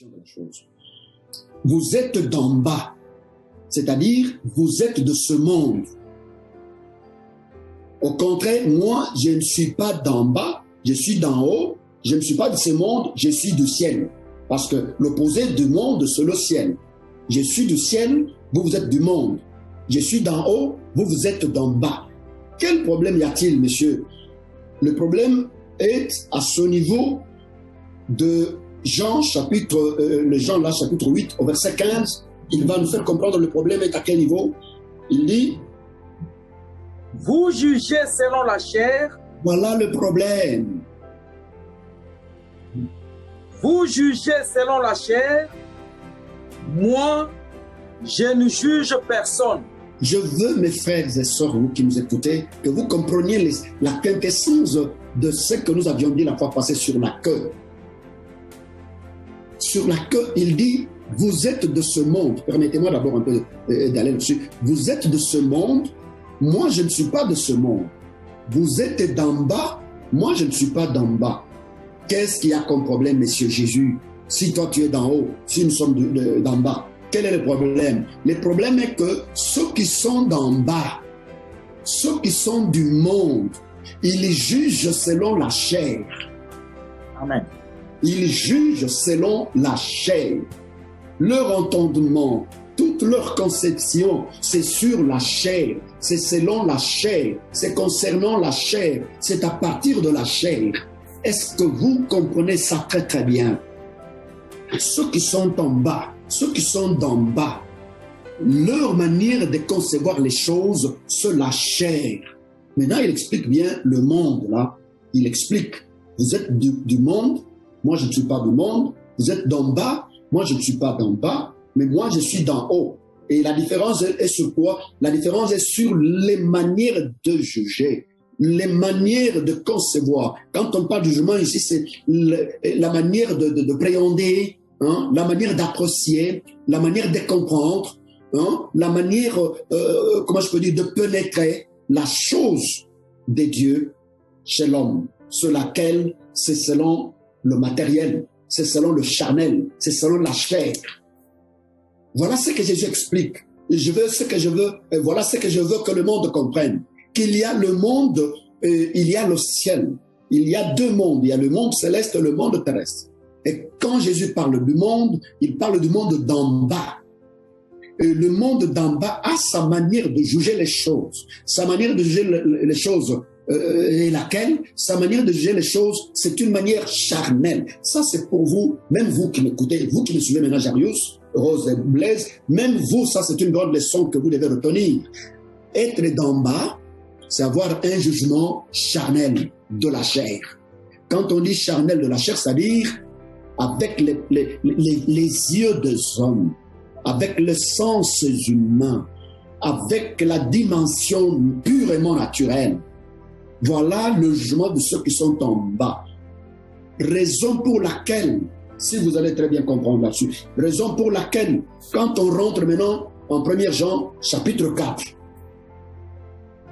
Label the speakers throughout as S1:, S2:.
S1: de la chose. Vous êtes d'en bas, c'est-à-dire vous êtes de ce monde. Au contraire, moi, je ne suis pas d'en bas, je suis d'en haut. Je ne suis pas de ce monde, je suis du ciel. Parce que l'opposé du monde, c'est le ciel. Je suis du ciel, vous, vous êtes du monde. Je suis d'en haut, vous, vous êtes d'en bas. Quel problème y a-t-il, monsieur? Le problème est à ce niveau de Jean, chapitre 8, au verset 15. Il va nous faire comprendre le problème est à quel niveau. Il dit,
S2: vous jugez selon la chair.
S1: Voilà le problème.
S2: Vous jugez selon la chair. Moi, je ne juge personne.
S1: Je veux, mes frères et sœurs, vous qui nous écoutez, que vous compreniez la quintessence de ce que nous avions dit la fois passée sur la queue. Sur la queue, il dit, vous êtes de ce monde. Permettez-moi d'abord un peu d'aller dessus. Vous êtes de ce monde. Moi, je ne suis pas de ce monde. Vous êtes d'en bas. Moi, je ne suis pas d'en bas. Qu'est-ce qu'il y a comme problème, Monsieur Jésus? Si toi, tu es d'en haut, si nous sommes d'en bas, quel est le problème? Le problème est que ceux qui sont d'en bas, ceux qui sont du monde, ils jugent selon la chair.
S2: Amen.
S1: Ils jugent selon la chair. Leur entendement, toute leur conception, c'est sur la chair. C'est selon la chair. C'est concernant la chair. C'est à partir de la chair. Est-ce que vous comprenez ça très très bien? Ceux qui sont en bas, ceux qui sont d'en bas, leur manière de concevoir les choses, c'est la chair. Maintenant, il explique bien le monde, là. Il explique, vous êtes du monde, moi je ne suis pas du monde. Vous êtes d'en bas, moi je ne suis pas d'en bas, mais moi je suis d'en haut. Et la différence est sur quoi? La différence est sur les manières de juger. Les manières de concevoir. Quand on parle du jugement ici, c'est la manière de préhender, hein, la manière d'apprécier, la manière de comprendre, hein, la manière, comment je peux dire, de pénétrer la chose de Dieu chez l'homme, sur laquelle c'est selon le matériel, c'est selon le charnel, c'est selon la chair. Voilà ce que Jésus explique. Voilà ce que je veux que le monde comprenne. Qu'il y a le monde, il y a le ciel. Il y a deux mondes. Il y a le monde céleste et le monde terrestre. Et quand Jésus parle du monde, il parle du monde d'en bas. Et le monde d'en bas a sa manière de juger les choses. Sa manière de juger les choses est laquelle? Sa manière de juger les choses, c'est une manière charnelle. Ça, c'est pour vous, même vous qui m'écoutez, vous qui me suivez maintenant, Jarius, Rose et Blaise, même vous, ça, c'est une grande leçon que vous devez retenir. Être d'en bas, c'est avoir un jugement charnel de la chair. Quand on dit charnel de la chair, c'est-à-dire avec les yeux des hommes, avec le sens humain, avec la dimension purement naturelle. Voilà le jugement de ceux qui sont en bas. Raison pour laquelle, si vous allez très bien comprendre là-dessus, raison pour laquelle, quand on rentre maintenant en 1er Jean, chapitre 4,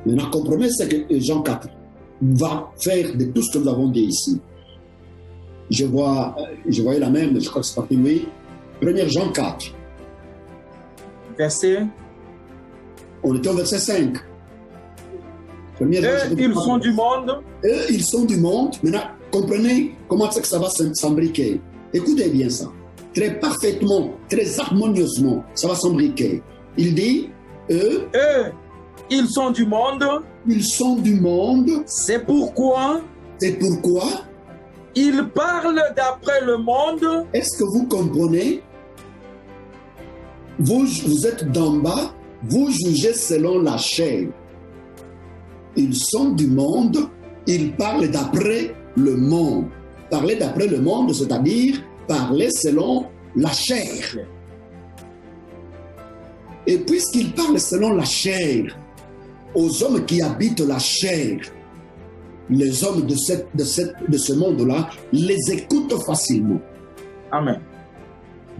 S1: maintenant, comprenez ce que Jean 4 va faire de tout ce que nous avons dit ici. Je voyais la même, je crois que c'est parti, oui. 1er Jean 4.
S2: Verset.
S1: On était au verset 5.
S2: Ils sont du monde.
S1: Eux, ils sont du monde. Maintenant, comprenez comment c'est que ça va s'embriquer. Écoutez bien ça. Très parfaitement, très harmonieusement, ça va s'embriquer. Il dit, eux,
S2: ils sont du monde.
S1: Ils sont du monde.
S2: C'est pourquoi ils parlent d'après le monde.
S1: Est-ce que vous comprenez? Vous êtes d'en bas, vous jugez selon la chair. Ils sont du monde, ils parlent d'après le monde. Parler d'après le monde, c'est-à-dire parler selon la chair. Et puisqu'ils parlent selon la chair, aux hommes qui habitent la chair, les hommes de ce monde-là les écoutent facilement.
S2: Amen.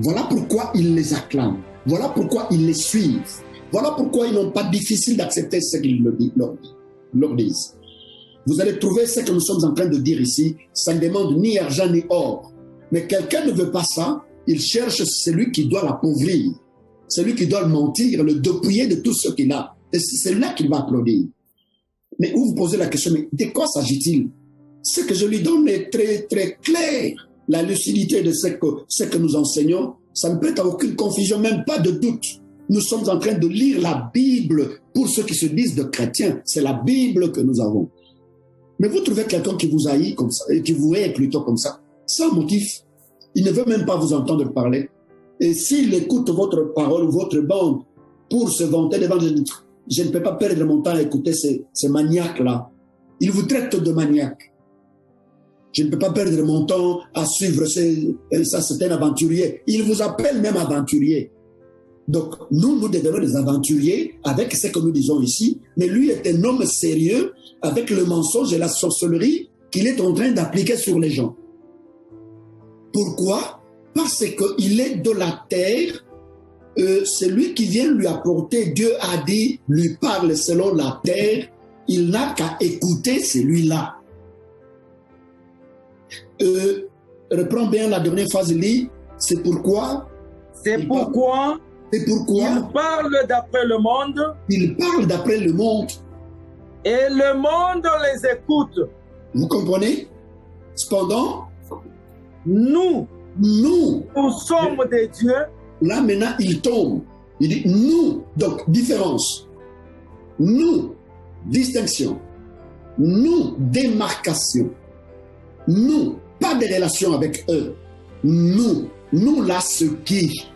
S1: Voilà pourquoi ils les acclament. Voilà pourquoi ils les suivent. Voilà pourquoi ils n'ont pas difficile d'accepter ce qu'ils leur disent. Vous allez trouver ce que nous sommes en train de dire ici. Ça ne demande ni argent ni or. Mais quelqu'un ne veut pas ça. il cherche celui qui doit l'appauvrir, celui qui doit le mentir, le dépouiller de tout ce qu'il a. Et c'est celui-là qu'il va applaudir. Mais vous vous posez la question, mais de quoi s'agit-il? Ce que je lui donne est très, très clair. La lucidité de ce que nous enseignons, ça ne peut être aucune confusion, même pas de doute. Nous sommes en train de lire la Bible pour ceux qui se disent de chrétiens. C'est la Bible que nous avons. Mais vous trouvez quelqu'un qui vous haït comme ça, et qui vous hait plutôt comme ça, sans motif. Il ne veut même pas vous entendre parler. Et s'il écoute votre parole ou votre bande pour se vanter devant les autres, je ne peux pas perdre mon temps à écouter ces maniaques-là. Il vous traite de maniaque. Je ne peux pas perdre mon temps à suivre ça, c'est un aventurier. Il vous appelle même aventurier. Donc, nous devenons des aventuriers avec ce que nous disons ici, mais lui est un homme sérieux avec le mensonge et la sorcellerie qu'il est en train d'appliquer sur les gens. Pourquoi? Parce qu'il est de la terre, celui qui vient lui apporter, Dieu a dit, lui parle selon la terre, il n'a qu'à écouter celui-là. Reprends bien la dernière phrase, lit, c'est pourquoi...
S2: C'est pourquoi il parle d'après le monde.
S1: Il parle d'après le monde.
S2: Et le monde les écoute.
S1: Vous comprenez? Cependant,
S2: nous sommes des dieux.
S1: Là maintenant, il tombe. Il dit nous, donc différence. Nous, distinction. Nous, démarcation. Nous, pas de relation avec eux. Nous là, ce qui.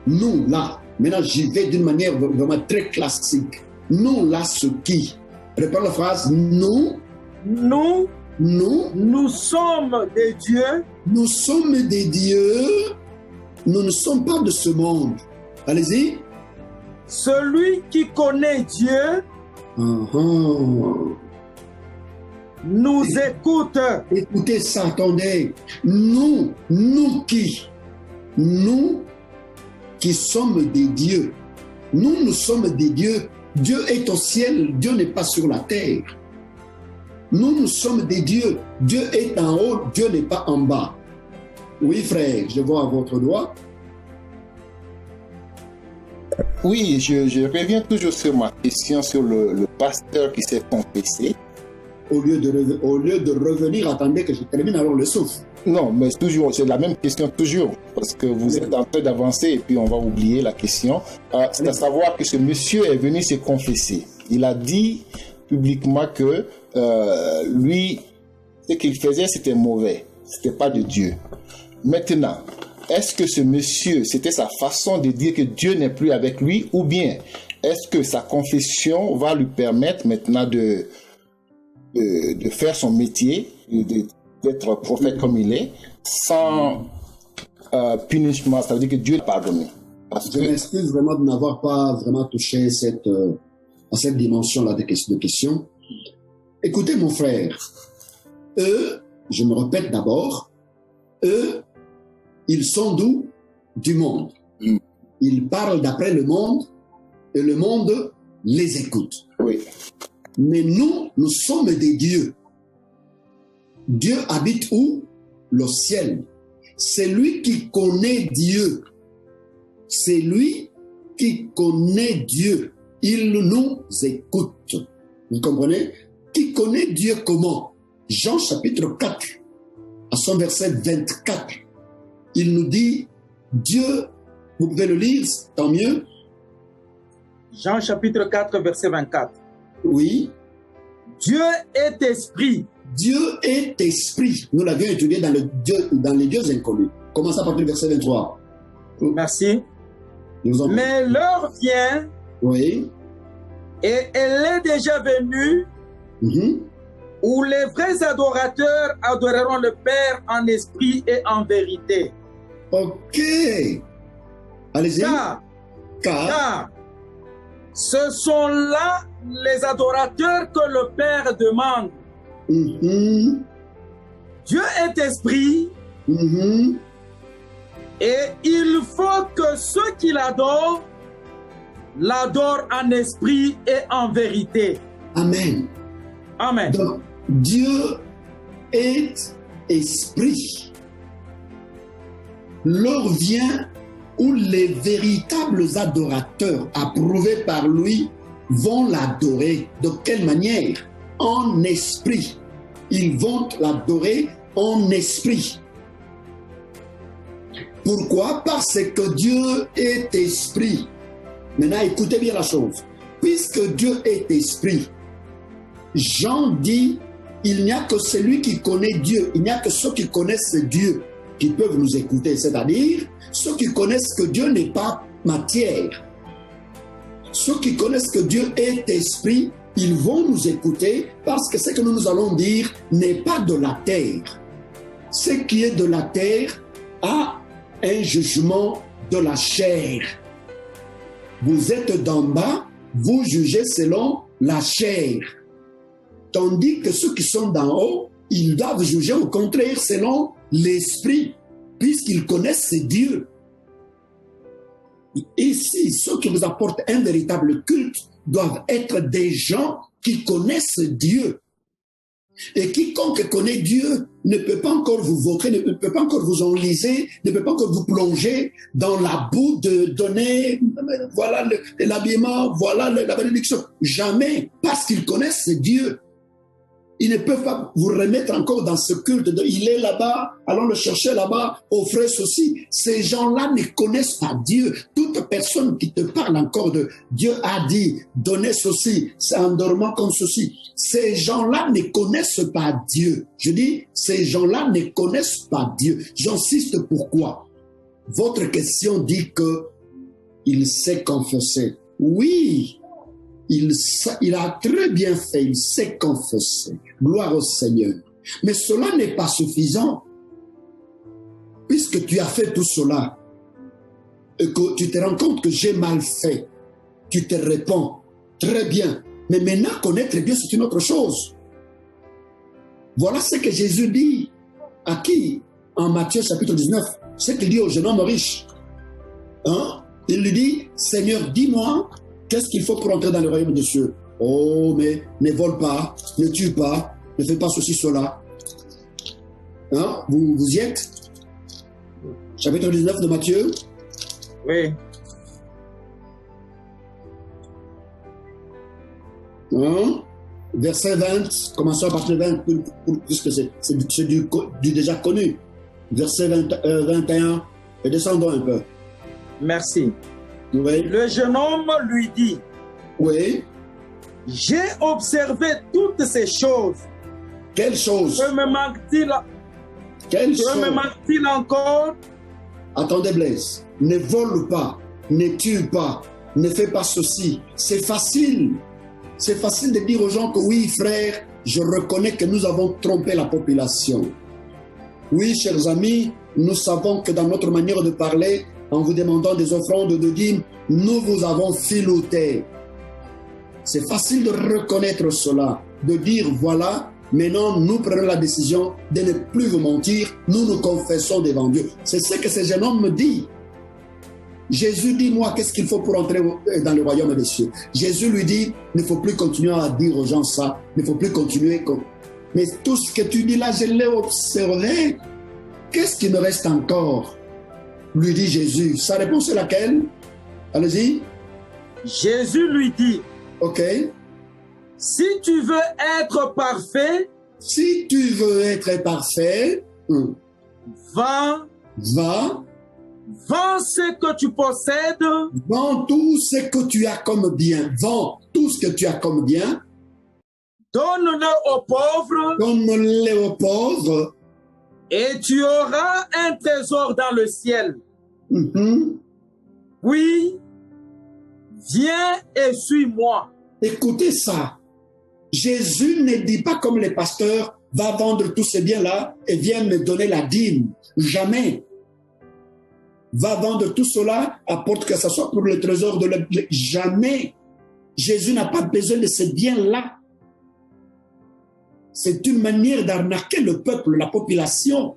S1: Nous là. Maintenant, j'y vais d'une manière vraiment très classique. Nous là, ce qui. Répète la phrase. Nous sommes des dieux. Nous sommes des dieux. Nous ne sommes pas de ce monde. Allez-y.
S2: Celui qui connaît Dieu nous écoute.
S1: Écoutez ça, attendez. Nous qui sommes des dieux. Nous sommes des dieux. Dieu est au ciel, Dieu n'est pas sur la terre. Nous sommes des dieux. Dieu est en haut, Dieu n'est pas en bas. Oui, frère, je vois à votre doigt.
S3: Oui, je reviens toujours sur ma question sur le pasteur qui s'est confessé.
S1: Au lieu de revenir, attendez que je termine alors le souffle.
S3: Non, mais toujours, c'est la même question toujours, parce que vous êtes en train d'avancer et puis on va oublier la question. C'est à savoir que ce monsieur est venu se confesser. Il a dit publiquement que lui, ce qu'il faisait, c'était mauvais. C'était pas de Dieu. Maintenant, est-ce que ce monsieur, c'était sa façon de dire que Dieu n'est plus avec lui, ou bien est-ce que sa confession va lui permettre maintenant de faire son métier, d'être prophète comme il est, sans punissement? Ça veut dire que Dieu l'a pardonné.
S1: Je m'excuse vraiment de n'avoir pas vraiment touché à cette dimension-là de question. Écoutez, mon frère, eux, je me répète d'abord, eux, ils sont d'où? Du monde. Ils parlent d'après le monde et le monde les écoute.
S3: Oui.
S1: Mais nous sommes des dieux. Dieu habite où? Le ciel. C'est lui qui connaît Dieu. C'est lui qui connaît Dieu. Il nous écoute. Vous comprenez? Qui connaît Dieu comment? Jean chapitre 4, à son verset 24. Il nous dit, Dieu, vous pouvez le lire, tant mieux.
S2: Jean chapitre 4, verset 24.
S1: Oui.
S2: Dieu est esprit.
S1: Dieu est esprit. Nous l'avions étudié dans les dieux inconnus. Commence à partir du verset 23.
S2: Merci. Mais l'heure vient.
S1: Oui.
S2: Et elle est déjà venue. Où les vrais adorateurs adoreront le Père en esprit et en vérité.
S1: Ok. Allez-y.
S2: Car ce sont là les adorateurs que le Père demande. Dieu est esprit. Et il faut que ceux qui l'adorent en esprit et en vérité.
S1: Amen.
S2: Amen.
S1: Donc, Dieu est esprit. l'heure vient où les véritables adorateurs approuvés par lui vont l'adorer. De quelle manière? En esprit. Ils vont l'adorer en esprit. Pourquoi? Parce que Dieu est esprit. Maintenant, écoutez bien la chose. Puisque Dieu est esprit, Jean dit, il n'y a que celui qui connaît Dieu, il n'y a que ceux qui connaissent Dieu qui peuvent nous écouter, c'est-à-dire ceux qui connaissent que Dieu n'est pas matière. Ceux qui connaissent que Dieu est esprit, ils vont nous écouter parce que ce que nous allons dire n'est pas de la terre. Ce qui est de la terre a un jugement de la chair. Vous êtes d'en bas, vous jugez selon la chair. Tandis que ceux qui sont d'en haut, ils doivent juger au contraire selon l'esprit, puisqu'ils connaissent Dieu. Ici, ceux qui vous apportent un véritable culte doivent être des gens qui connaissent Dieu. Et quiconque connaît Dieu ne peut pas encore vous vautrer, ne peut pas encore vous enliser, ne peut pas encore vous plonger dans la boue de donner, voilà l'habillement, voilà la bénédiction. Jamais, parce qu'ils connaissent Dieu. Ils ne peuvent pas vous remettre encore dans ce culte de il est là-bas, allons le chercher là-bas, offrez ceci. Ces gens-là ne connaissent pas Dieu. Toute personne qui te parle encore de Dieu a dit, donnez ceci, c'est en dormant comme ceci. Ces gens-là ne connaissent pas Dieu. Je dis, ces gens-là ne connaissent pas Dieu. J'insiste pourquoi. Votre question dit que il sait confesser. Oui. Il a très bien fait, il sait confesser. Gloire au Seigneur. Mais cela n'est pas suffisant. Puisque tu as fait tout cela, et que tu te rends compte que j'ai mal fait, tu te réponds, très bien. Mais maintenant, connaître Dieu, c'est une autre chose. Voilà ce que Jésus dit à qui? En Matthieu chapitre 19, ce qu'il dit au jeune homme riche. Hein? Il lui dit, Seigneur, dis-moi, qu'est-ce qu'il faut pour entrer dans le royaume des cieux? Oh, mais ne vole pas, ne tue pas, ne fais pas ceci, cela. Hein? Vous y êtes? Chapitre 19 de Matthieu.
S2: Oui.
S1: Hein? Verset 20, commençons à partir de 20, puisque c'est du déjà connu. Verset 21, et descendons un peu.
S2: Merci.
S1: Oui.
S2: Le jeune homme lui dit,
S1: oui.
S2: J'ai observé toutes ces choses.
S1: Quelles choses?
S2: Que me manque-t-il?
S1: Quelles choses?
S2: Que me manque-t-il encore?
S1: Attendez, Blaise. Ne vole pas, ne tue pas, ne fais pas ceci. C'est facile. C'est facile de dire aux gens que oui, frère, je reconnais que nous avons trompé la population. Oui, chers amis, nous savons que dans notre manière de parler, en vous demandant des offrandes de dîmes, nous vous avons filouté. C'est facile de reconnaître cela, de dire voilà, maintenant nous prenons la décision de ne plus vous mentir, nous nous confessons devant Dieu. C'est ce que ce jeune homme me dit. Jésus dit, moi, qu'est-ce qu'il faut pour entrer dans le royaume des cieux? Jésus lui dit, il ne faut plus continuer à dire aux gens ça, il ne faut plus continuer comme... Mais tout ce que tu dis là, je l'ai observé. Qu'est-ce qui me reste encore? Lui dit Jésus. Sa réponse est laquelle? Allez-y.
S2: Jésus lui dit,
S1: ok.
S2: Si tu veux être parfait,
S1: si tu veux être parfait,
S2: va, vends ce que tu possèdes,
S1: vends tout ce que tu as comme bien, vends tout ce que tu as comme bien,
S2: donne-le aux pauvres,
S1: donne-le aux pauvres,
S2: et tu auras un trésor dans le ciel. Puis, viens et suis-moi.
S1: Écoutez ça. Jésus ne dit pas comme les pasteurs, va vendre tous ces biens-là et viens me donner la dîme. Jamais. Va vendre tout cela, apporte que ce soit pour le trésor de l'Église. Jamais. Jésus n'a pas besoin de ces biens-là. C'est une manière d'arnaquer le peuple, la population.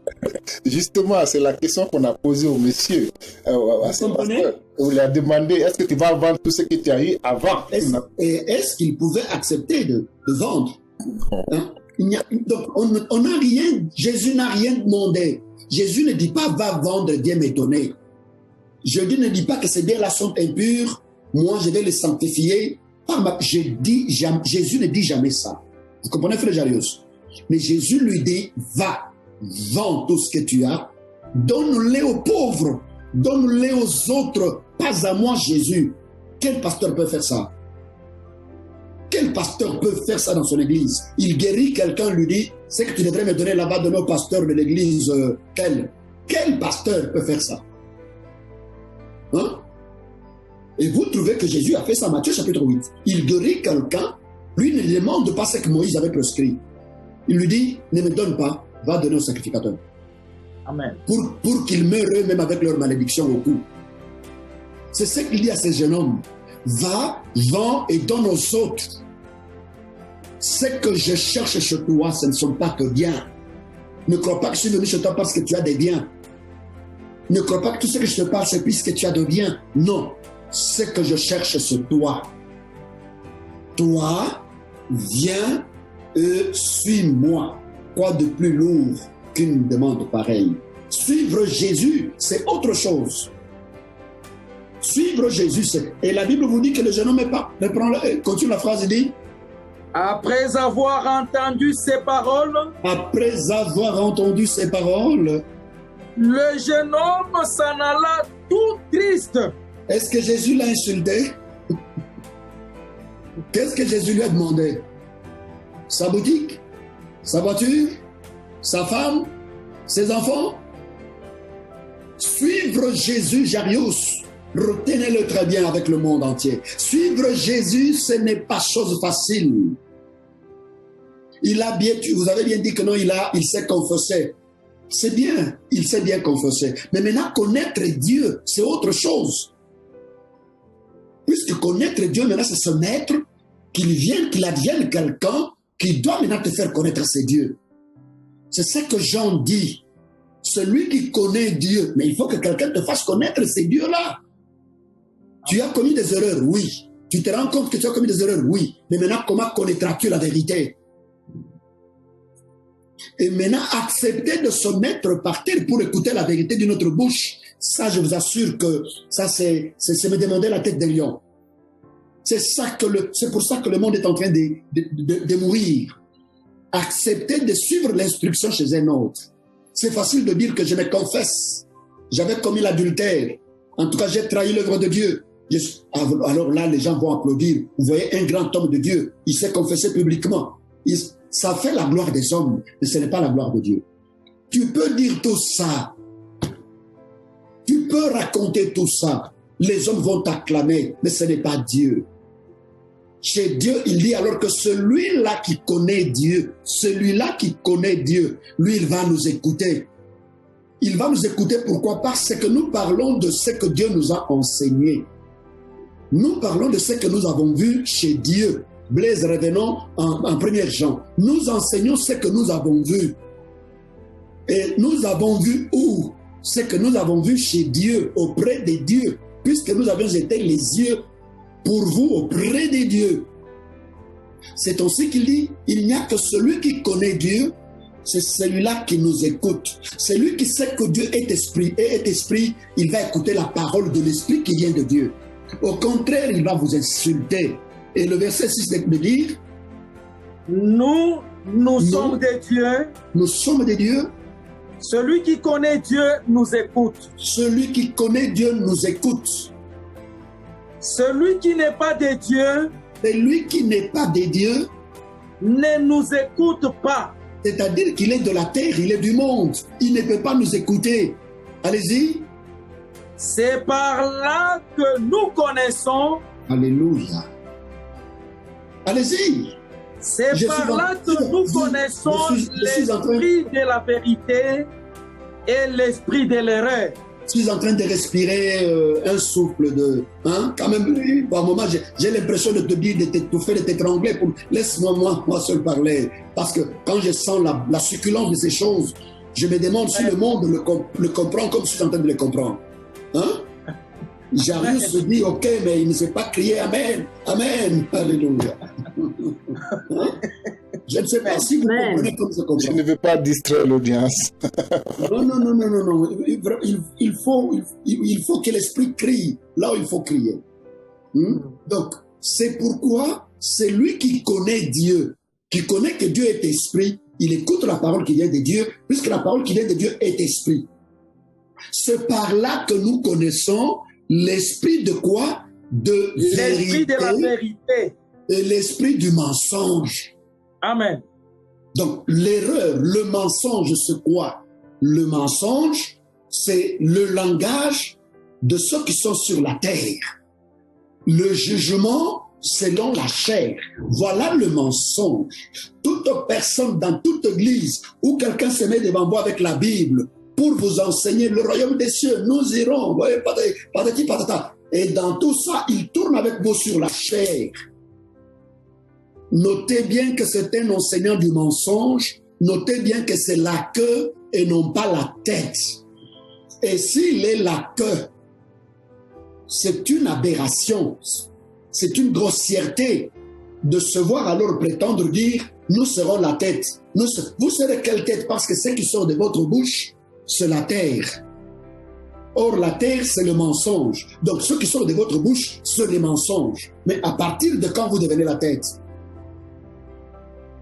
S3: Justement, c'est la question qu'on a posée au monsieur. On lui a demandé, est-ce que tu vas vendre tout ce que tu as eu avant?
S1: Est-ce qu'il pouvait accepter de vendre? Hein? Donc, on n'a rien, Jésus n'a rien demandé. Jésus ne dit pas va vendre et viens m'étonner. Jésus ne dit pas que ces biens-là sont impurs, moi je vais les sanctifier. Jésus ne dit jamais ça. Vous comprenez, frère Jarius? Mais Jésus lui dit, va, vends tout ce que tu as, donne-les aux pauvres, donne-les aux autres, pas à moi Jésus. Quel pasteur peut faire ça? Quel pasteur peut faire ça dans son église? Il guérit quelqu'un, lui dit, c'est que tu devrais me donner là-bas de nos pasteurs de l'église telle. Quel pasteur peut faire ça? Hein? Et vous trouvez que Jésus a fait ça, Matthieu chapitre 8. Il guérit quelqu'un, lui ne demande pas ce que Moïse avait prescrit. Il lui dit, ne me donne pas, va donner au sacrificateur.
S2: Amen.
S1: Pour qu'ils meurent eux-mêmes avec leur malédiction au cou. C'est ce qu'il dit à ces jeunes hommes. Va, vends et donne aux autres. Ce que je cherche chez toi, ce ne sont pas que biens. Ne crois pas que je suis venu chez toi parce que tu as des biens. Ne crois pas que tout ce que je te parle, c'est puisque tu as de biens. Non. Ce que je cherche, c'est toi. Toi, viens et suis-moi. Quoi de plus lourd qu'une demande pareille? Suivre Jésus, c'est autre chose. Suivre Jésus, c'est... Et la Bible vous dit que le jeune homme n'est pas... Continue la phrase, il dit...
S2: Après avoir entendu ces paroles...
S1: Après avoir entendu ces paroles...
S2: Le jeune homme s'en alla tout triste.
S1: Est-ce que Jésus l'a insulté? Qu'est-ce que Jésus lui a demandé? Sa boutique? Sa voiture? Sa femme? Ses enfants? Suivre Jésus, Jarius, retenez-le très bien avec le monde entier. Suivre Jésus, ce n'est pas chose facile. Vous avez bien dit que non, il s'est confessé. C'est bien, il s'est bien confessé. Mais maintenant, connaître Dieu, c'est autre chose. Puisque connaître Dieu, maintenant, c'est se mettre, qu'il advienne quelqu'un qui doit maintenant te faire connaître ses dieux. C'est ce que Jean dit. Celui qui connaît Dieu, mais il faut que quelqu'un te fasse connaître ces dieux-là. Tu as commis des erreurs, oui. Tu te rends compte que tu as commis des erreurs, oui. Mais maintenant, comment connaîtras-tu la vérité? Et maintenant, accepter de se mettre par terre pour écouter la vérité d'une autre bouche, ça, je vous assure que ça, c'est me demander la tête d'un lion. C'est pour ça que le monde est en train de mourir. Accepter de suivre l'instruction chez un autre. C'est facile de dire que je me confesse. J'avais commis l'adultère. En tout cas, j'ai trahi l'œuvre de Dieu. Alors là, les gens vont applaudir. Vous voyez, un grand homme de Dieu, il s'est confessé publiquement. Ça fait la gloire des hommes, mais ce n'est pas la gloire de Dieu. Tu peux dire tout ça. Tu peux raconter tout ça. Les hommes vont t'acclamer, mais ce n'est pas Dieu. Chez Dieu, il dit alors que celui-là qui connaît Dieu, lui, il va nous écouter. Il va nous écouter, pourquoi? Parce que nous parlons de ce que Dieu nous a enseigné. Nous parlons de ce que nous avons vu chez Dieu. Blaise, revenons en 1er Jean. Nous enseignons ce que nous avons vu. Et nous avons vu où? Ce que nous avons vu chez Dieu, auprès de Dieu. Puisque nous avions été les yeux pour vous auprès de Dieu. C'est ainsi qu'il dit, il n'y a que celui qui connaît Dieu, c'est celui-là qui nous écoute. Celui qui sait que Dieu est esprit, et est esprit, il va écouter la parole de l'esprit qui vient de Dieu. Au contraire, il va vous insulter. Et le verset 6 de dire,
S2: nous sommes des dieux.
S1: Nous sommes des dieux.
S2: Celui qui connaît Dieu nous écoute.
S1: Celui qui connaît Dieu nous écoute.
S2: Celui qui n'est pas des dieux,
S1: celui qui n'est pas des dieux,
S2: ne nous écoute pas.
S1: C'est-à-dire qu'il est de la terre, il est du monde. Il ne peut pas nous écouter. Allez-y.
S2: C'est par là que nous connaissons.
S1: Alléluia. Allez-y.
S2: C'est par là que nous connaissons l'esprit de la vérité et l'esprit de l'erreur.
S1: Je suis en train de respirer un souffle de... quand même, par moment, j'ai l'impression de te dire, de t'étouffer, de t'étrangler. Laisse-moi moi seul parler. Parce que quand je sens la succulence de ces choses, je me demande si le monde le comprend comme je suis en train de le comprendre. Jarius se dit, ok, mais il ne sait pas crier Amen. Amen. Alléluia. Je ne sais pas si vous comprenez comme je comprends.
S3: Je ne veux pas distraire l'audience.
S1: Non. Il faut que l'esprit crie là où il faut crier. Donc, c'est pourquoi c'est lui qui connaît Dieu, qui connaît que Dieu est esprit. Il écoute la parole qui vient de Dieu, puisque la parole qui vient de Dieu est esprit. C'est par là que nous connaissons l'esprit de quoi? De
S2: l'esprit de la vérité.
S1: Et l'esprit du mensonge.
S2: Amen.
S1: Donc, l'erreur, le mensonge, c'est quoi? Le mensonge, c'est le langage de ceux qui sont sur la terre. Le jugement selon la chair. Voilà le mensonge. Toute personne dans toute église où quelqu'un se met devant vous avec la Bible pour vous enseigner le royaume des cieux, nous irons, vous voyez, patati patata. Et dans tout ça, il tourne avec vous sur la chair. Notez bien que c'est un enseignant du mensonge. Notez bien que c'est la queue et non pas la tête. Et s'il est la queue, c'est une aberration. C'est une grossièreté de se voir alors prétendre dire « nous serons la tête ». Vous serez quelle tête? Parce que ce qui sort de votre bouche, c'est la terre. Or, la terre, c'est le mensonge. Donc, ce qui sort de votre bouche, c'est les mensonges. Mais à partir de quand vous devenez la tête?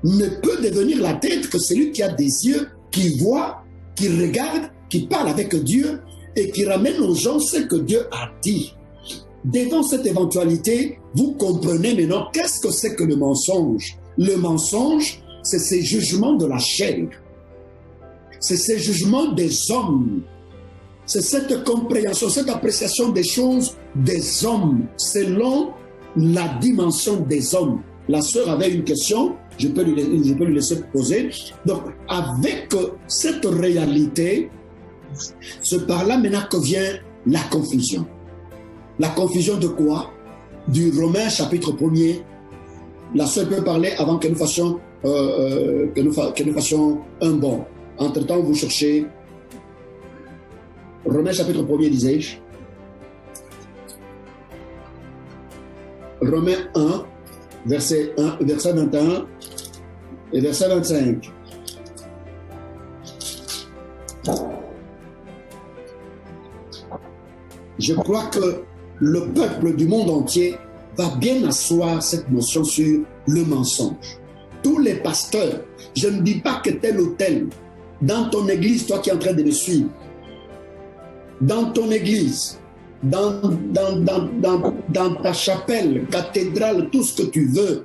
S1: Ne peut devenir la tête que celui qui a des yeux, qui voit, qui regarde, qui parle avec Dieu et qui ramène aux gens ce que Dieu a dit. Devant cette éventualité, vous comprenez maintenant qu'est-ce que c'est que le mensonge. Le mensonge, c'est ces jugements de la chair. C'est ces jugements des hommes. C'est cette compréhension, cette appréciation des choses des hommes, selon la dimension des hommes. La sœur avait une question, je peux lui laisser poser. Donc, avec cette réalité, c'est par là maintenant que vient la confusion. La confusion de quoi? Du Romains chapitre 1er. La sœur peut parler avant que nous fassions, un bond. Entre-temps, vous cherchez Romains chapitre 1er, disais-je. Romains 1, verset 21 et verset 25. Je crois que le peuple du monde entier va bien asseoir cette notion sur le mensonge. Tous les pasteurs, je ne dis pas que tel ou tel, dans ton église, toi qui es en train de me suivre, dans ton église, dans ta chapelle, cathédrale, tout ce que tu veux,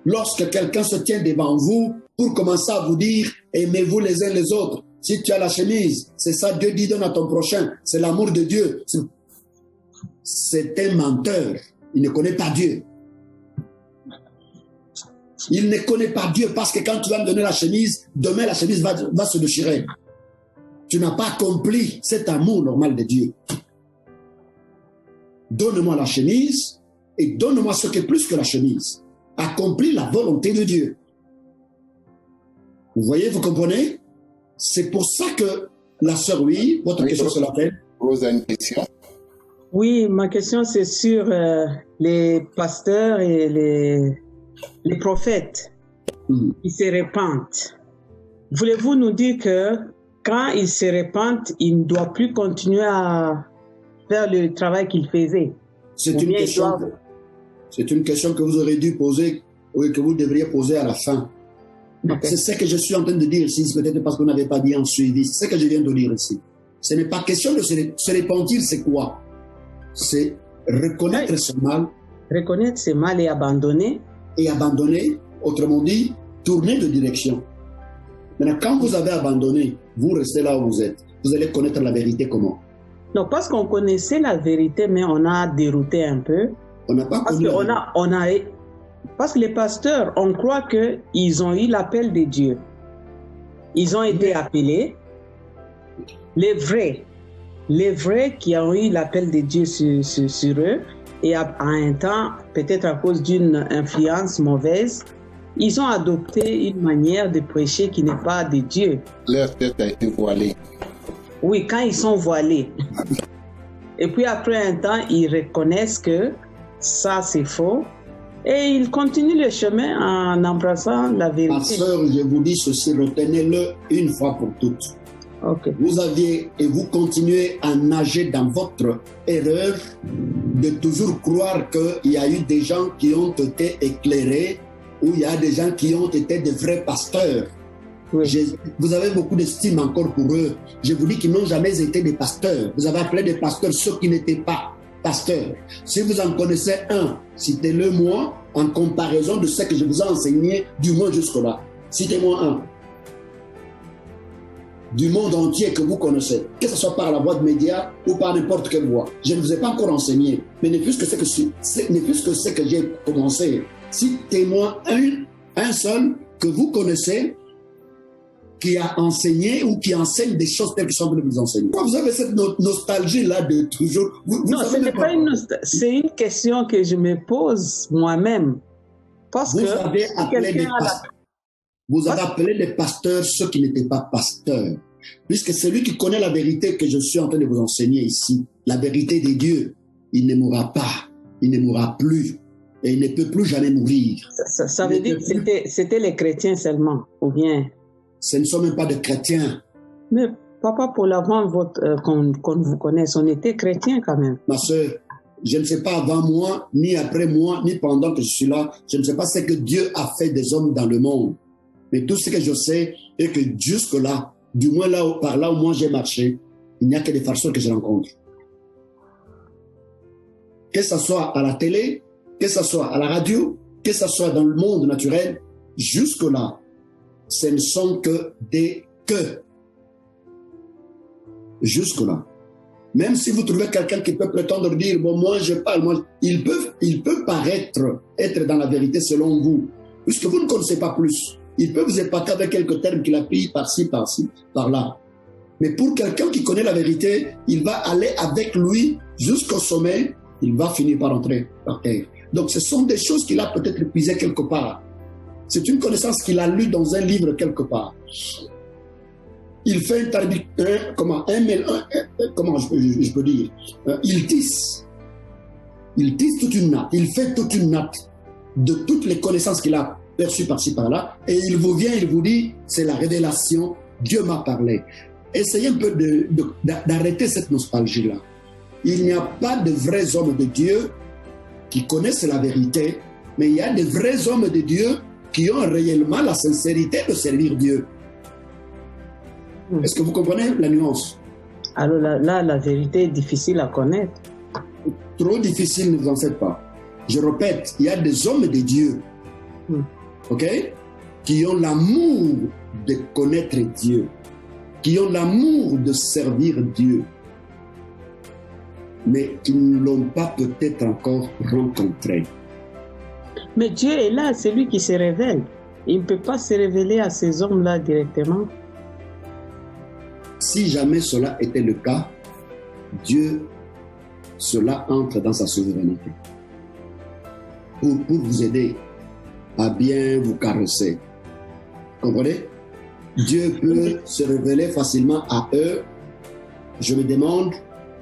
S1: lorsque quelqu'un se tient devant vous pour commencer à vous dire « aimez-vous les uns les autres », si tu as la chemise, c'est ça, Dieu dit donne à ton prochain, c'est l'amour de Dieu. C'est un menteur, il ne connaît pas Dieu. Il ne connaît pas Dieu parce que quand tu vas me donner la chemise, demain la chemise va se déchirer. Tu n'as pas accompli cet amour normal de Dieu. Donne-moi la chemise et donne-moi ce qui est plus que la chemise. Accomplis la volonté de Dieu. Vous voyez, vous comprenez? C'est pour ça que la sœur, oui, votre question sur laquelle?
S3: Rose a une question.
S4: Oui, ma question c'est sur les pasteurs et les prophètes qui se répandent. Voulez-vous nous dire que quand ils se répandent, ils ne doivent plus continuer à faire le travail qu'ils faisaient?
S1: C'est une question que vous aurez dû poser, ou que vous devriez poser à la fin. Okay. C'est ce que je suis en train de dire ici, peut-être parce que vous n'avez pas bien suivi. C'est ce que je viens de dire ici. Ce n'est pas question de se repentir, c'est quoi? C'est reconnaître ce mal.
S4: Reconnaître ce mal et abandonner.
S1: Et abandonner, autrement dit, tourner de direction. Maintenant, quand vous avez abandonné, vous restez là où vous êtes. Vous allez connaître la vérité comment?
S4: Non, parce qu'on connaissait la vérité, mais on a dérouté un peu.
S1: On n'a pas connu
S4: parce que les pasteurs, on croit qu'ils ont eu l'appel de Dieu. Ils ont été appelés. Les vrais qui ont eu l'appel de Dieu sur eux, et à un temps, peut-être à cause d'une influence mauvaise, ils ont adopté une manière de prêcher qui n'est pas de Dieu.
S3: Leur tête a été voilée.
S4: Oui, quand ils sont voilés. Et puis après un temps, ils reconnaissent que ça c'est faux. Et il continue le chemin en embrassant la
S1: Ma
S4: vérité.
S1: sœur, je vous dis ceci, retenez-le une fois pour toutes.
S4: Ok.
S1: Vous aviez et vous continuez à nager dans votre erreur de toujours croire qu'il y a eu des gens qui ont été éclairés ou il y a des gens qui ont été de vrais pasteurs.
S4: Oui.
S1: Vous avez beaucoup d'estime encore pour eux. Je vous dis qu'ils n'ont jamais été des pasteurs. Vous avez appelé des pasteurs ceux qui n'étaient pas pasteurs. Si vous en connaissez un, citez-le moi en comparaison de ce que je vous ai enseigné du moins jusque-là. Citez-moi un. Du monde entier que vous connaissez, que ce soit par la voie de médias ou par n'importe quelle voie. Je ne vous ai pas encore enseigné, mais ne plus que ce que j'ai commencé. Citez-moi un seul que vous connaissez qui a enseigné ou qui enseigne des choses telles que sont venues vous enseigner. Vous avez cette nostalgie-là de toujours...
S4: Non, ce n'est pas une nostalgie, c'est une question que je me pose moi-même. Parce
S1: vous
S4: que
S1: avez appelé des pasteurs. Vous avez appelé des pasteurs ceux qui n'étaient pas pasteurs. Puisque celui qui connaît la vérité que je suis en train de vous enseigner ici, la vérité des dieux, il ne mourra pas, il ne mourra plus, et il ne peut plus jamais mourir.
S4: Ça veut dire que c'était les chrétiens seulement, ou bien...
S1: Ce ne sont même pas des chrétiens.
S4: Mais papa, pour l'avant qu'on vous connaisse, on était chrétiens quand même.
S1: Ma soeur, je ne sais pas avant moi, ni après moi, ni pendant que je suis là, je ne sais pas ce que Dieu a fait des hommes dans le monde. Mais tout ce que je sais est que jusque-là, du moins par là où moi j'ai marché, il n'y a que des farceurs que je rencontre. Que ce soit à la télé, que ce soit à la radio, que ce soit dans le monde naturel, jusque-là, ce ne sont que des que. Jusque-là. Même si vous trouvez quelqu'un qui peut prétendre dire, bon, moi je parle, il peut paraître être dans la vérité selon vous, puisque vous ne connaissez pas plus. Il peut vous épater avec quelques termes qu'il a pris par-ci, par-là. Mais pour quelqu'un qui connaît la vérité, il va aller avec lui jusqu'au sommet, il va finir par entrer par terre. Donc ce sont des choses qu'il a peut-être épuisées quelque part. C'est une connaissance qu'il a lue dans un livre quelque part. Il fait comment je peux dire, il tisse toute une natte, il fait toute une natte de toutes les connaissances qu'il a perçues par-ci par-là, et il vous vient, il vous dit, c'est la révélation, Dieu m'a parlé. Essayez un peu d'arrêter cette nostalgie-là. Il n'y a pas de vrais hommes de Dieu qui connaissent la vérité, mais il y a de vrais hommes de Dieu qui ont réellement la sincérité de servir Dieu. Est-ce que vous comprenez la nuance?
S4: Alors là, la vérité est difficile à connaître.
S1: Trop difficile, ne vous en faites pas. Je répète, il y a des hommes de Dieu, ok, qui ont l'amour de connaître Dieu, qui ont l'amour de servir Dieu, mais qui ne l'ont pas peut-être encore rencontré.
S4: Mais Dieu est là, c'est lui qui se révèle. Il ne peut pas se révéler à ces hommes-là directement.
S1: Si jamais cela était le cas, Dieu, cela entre dans sa souveraineté. Pour vous aider à bien vous caresser. Comprenez? Dieu peut se révéler facilement à eux. Je me demande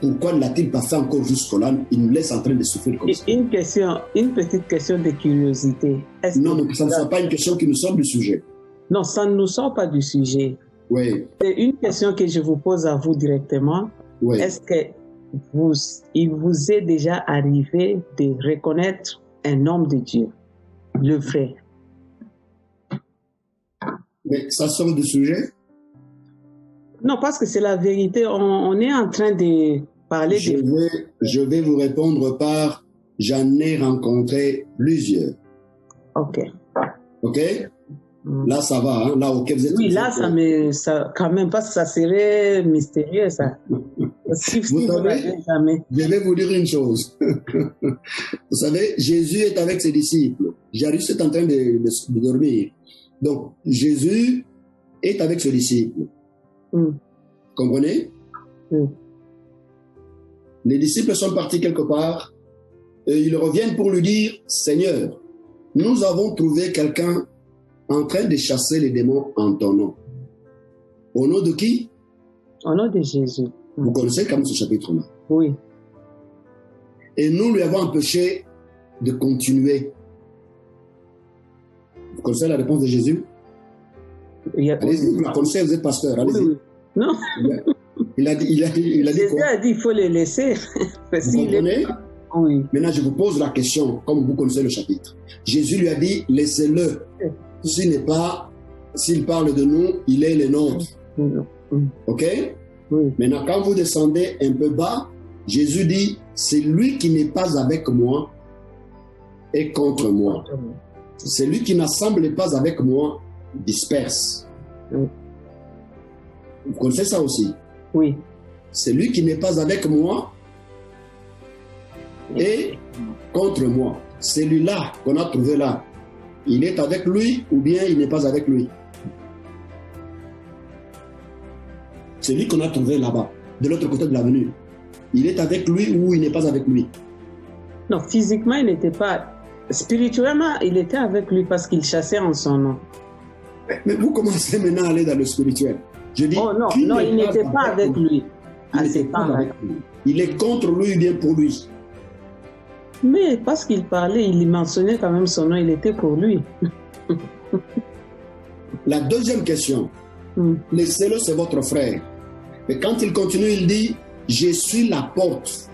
S1: pourquoi ne l'a-t-il pas fait encore jusque-là? Il nous laisse en train de souffrir comme ça.
S4: Une petite question de curiosité.
S1: Non, mais que ça ne soit pas une question qui nous sort du sujet.
S4: Non, ça ne nous sort pas du sujet.
S1: Oui.
S4: C'est une question que je vous pose à vous directement.
S1: Oui.
S4: Est-ce que il vous est déjà arrivé de reconnaître un homme de Dieu, le vrai?
S1: Mais ça sort du sujet?
S4: Non, parce que c'est la vérité. On est en train de parler
S1: Je vais vous répondre par j'en ai rencontré plusieurs.
S4: Ok.
S1: Ok? Là, ça va, hein? Là, auquel vous êtes...
S4: Oui, là, ça quand même, parce que ça serait mystérieux, ça. Si
S1: vous savez,
S4: jamais.
S1: je vais vous dire une chose. Vous savez, Jésus est avec ses disciples. Jairus est en train de dormir. Donc, Jésus est avec ses disciples. Comprenez? Les disciples sont partis quelque part et ils reviennent pour lui dire, Seigneur, nous avons trouvé quelqu'un en train de chasser les démons en ton nom. Au nom de qui?
S4: Au nom de Jésus.
S1: Vous connaissez quand même ce chapitre-là.
S4: Oui.
S1: Et nous lui avons empêché de continuer. connaissez la réponse de Jésus? Allez-y, vous la connaissez, vous êtes pasteur, allez-y.
S4: Oui. Non.
S1: Il a dit
S4: Jésus
S1: quoi?
S4: a dit il faut les laisser.
S1: Vous comprenez?
S4: Oui.
S1: Maintenant, je vous pose la question, comme vous connaissez le chapitre. Jésus lui a dit, laissez-le. S'il parle de nous, il est le nôtre. Ok?
S4: Oui.
S1: Maintenant, quand vous descendez un peu bas, Jésus dit, c'est lui qui n'est pas avec moi et contre moi. C'est lui qui n'assemble pas avec moi, disperse.
S4: Oui.
S1: Vous connaissez ça aussi?
S4: Oui.
S1: C'est lui qui n'est pas avec moi et contre moi. Celui-là qu'on a trouvé là, il est avec lui ou bien il n'est pas avec lui? Celui qu'on a trouvé là-bas, de l'autre côté de l'avenue, il est avec lui ou il n'est pas avec lui?
S4: Non, physiquement, il n'était pas. Spirituellement, il était avec lui parce qu'il chassait en son nom.
S1: Mais vous commencez maintenant à aller dans le spirituel. Je dis,
S4: oh non, il n'était pas avec lui.
S1: Il est contre lui ou bien pour lui?
S4: Mais parce qu'il parlait, il mentionnait quand même son nom, il était pour lui.
S1: La deuxième question, laissez-le, c'est votre frère. Mais quand il continue, il dit, je suis la porte.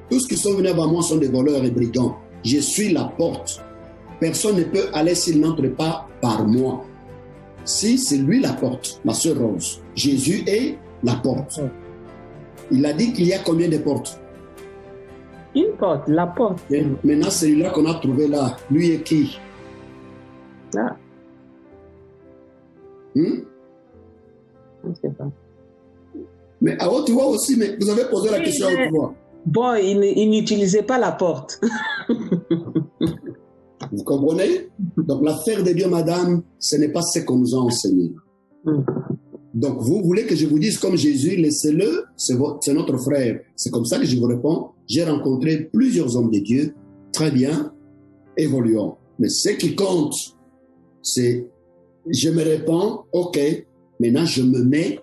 S1: Tous ceux qui sont venus avant moi sont des voleurs et brigands. Je suis la porte. Personne ne peut aller s'il n'entre pas par moi. Si c'est lui la porte, ma sœur Rose, Jésus est la porte. Il a dit qu'il y a combien de portes?
S4: Une porte, la porte.
S1: Et maintenant, celui-là qu'on a trouvé là, lui est qui?
S4: Ah.
S1: Je
S4: ne sais pas.
S1: Mais à haute voix aussi, mais vous avez posé la question à haute voix.
S4: Bon, il n'utilisait pas la porte.
S1: Vous comprenez? Donc l'affaire de Dieu, madame, ce n'est pas ce qu'on nous a enseigné. Donc vous voulez que je vous dise comme Jésus, laissez-le, c'est notre frère. C'est comme ça que je vous réponds. J'ai rencontré plusieurs hommes de Dieu. Très bien, évoluons. Mais ce qui compte, c'est, je me réponds, ok, maintenant je me mets